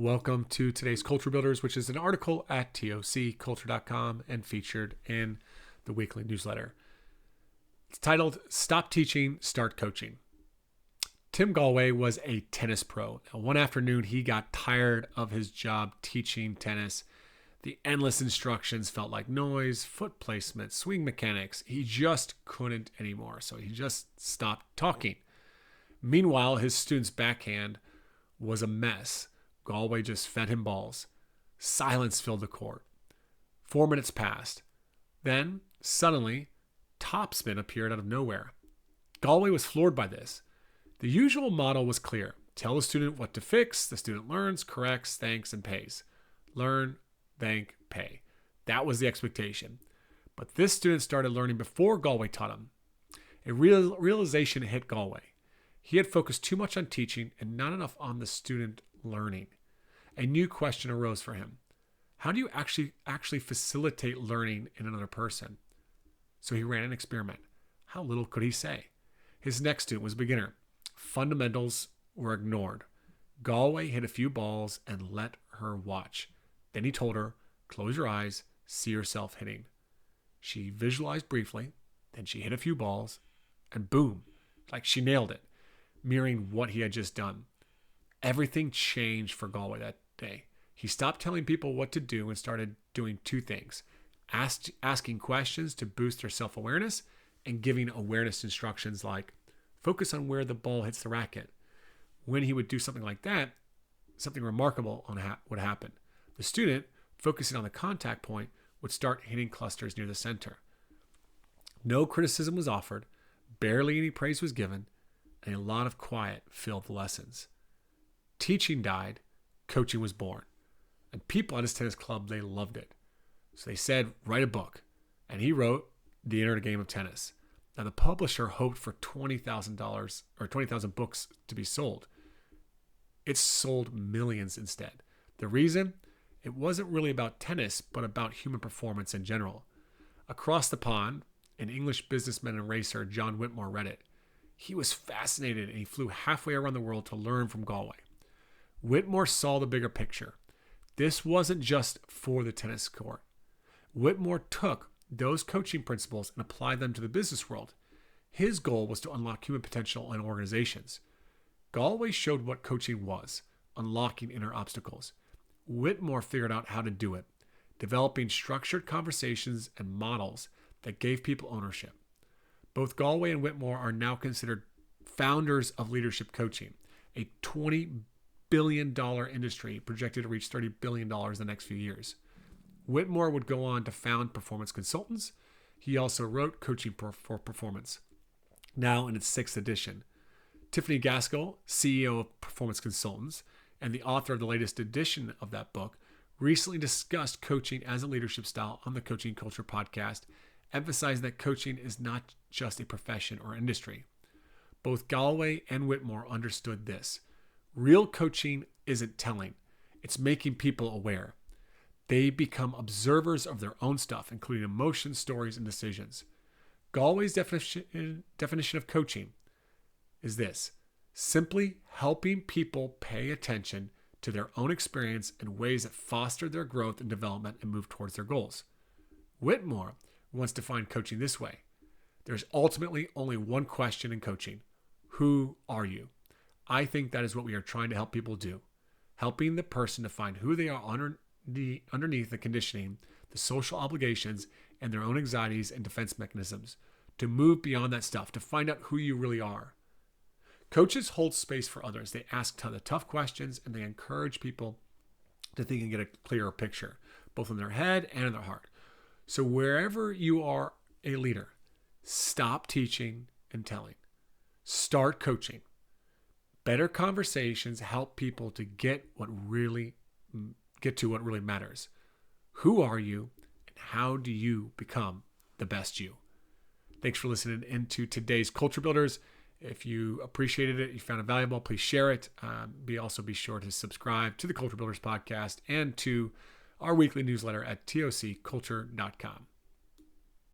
Welcome to today's Culture Builders, which is an article at tocculture.com and featured in the weekly newsletter. It's titled, Stop Teaching, Start Coaching. Tim Gallwey was a tennis pro. Now, one afternoon, he got tired of his job teaching tennis. The endless instructions felt like noise, foot placement, swing mechanics. He just couldn't anymore, so he just stopped talking. Meanwhile, his student's backhand was a mess. Gallwey just fed him balls. Silence filled the court. 4 minutes passed. Then, suddenly, topspin appeared out of nowhere. Gallwey was floored by this. The usual model was clear. Tell the student what to fix. The student learns, corrects, thanks, and pays. Learn, thank, pay. That was the expectation. But this student started learning before Gallwey taught him. A realization hit Gallwey. He had focused too much on teaching and not enough on the student learning. A new question arose for him. How do you actually facilitate learning in another person? So he ran an experiment. How little could he say? His next student was a beginner. Fundamentals were ignored. Gallwey hit a few balls and let her watch. Then he told her, close your eyes, see yourself hitting. She visualized briefly, then she hit a few balls, and boom, like she nailed it, mirroring what he had just done. Everything changed for Gallwey that day. He stopped telling people what to do and started doing two things. Asking questions to boost their self-awareness and giving awareness instructions like focus on where the ball hits the racket. When he would do something like that, something remarkable would happen. The student, focusing on the contact point, would start hitting clusters near the center. No criticism was offered, barely any praise was given, and a lot of quiet filled the lessons. Teaching died, coaching was born. And people at his tennis club, they loved it. So they said, write a book. And he wrote The Inner Game of Tennis. Now the publisher hoped for $20,000 or 20,000 books to be sold. It sold millions instead. The reason? It wasn't really about tennis, but about human performance in general. Across the pond, an English businessman and racer, John Whitmore, read it. He was fascinated and he flew halfway around the world to learn from Gallwey. Whitmore saw the bigger picture. This wasn't just for the tennis court. Whitmore took those coaching principles and applied them to the business world. His goal was to unlock human potential in organizations. Gallwey showed what coaching was, unlocking inner obstacles. Whitmore figured out how to do it, developing structured conversations and models that gave people ownership. Both Gallwey and Whitmore are now considered founders of leadership coaching, a $20 billion industry projected to reach $30 billion in the next few years. Whitmore would go on to found Performance Consultants. He also wrote Coaching for Performance, now in its 6th edition. Tiffany Gaskell, CEO of Performance Consultants and the author of the latest edition of that book, recently discussed coaching as a leadership style on the Coaching Culture podcast, emphasizing that coaching is not just a profession or industry. Both Gallwey and Whitmore understood this. Real coaching isn't telling. It's making people aware. They become observers of their own stuff, including emotions, stories, and decisions. Gallwey's definition of coaching is this: simply helping people pay attention to their own experience in ways that foster their growth and development and move towards their goals. Whitmore wants to define coaching this way. There's ultimately only one question in coaching. Who are you? I think that is what we are trying to help people do. Helping the person to find who they are underneath the conditioning, the social obligations, and their own anxieties and defense mechanisms. To move beyond that stuff, to find out who you really are. Coaches hold space for others. They ask the tough questions and they encourage people to think and get a clearer picture, both in their head and in their heart. So wherever you are a leader, stop teaching and telling. Start coaching. Better conversations help people to get to what really matters. Who are you and how do you become the best you? Thanks for listening into today's Culture Builders. If you appreciated it, you found it valuable, please share it. Also be sure to subscribe to the Culture Builders podcast and to our weekly newsletter at tocculture.com.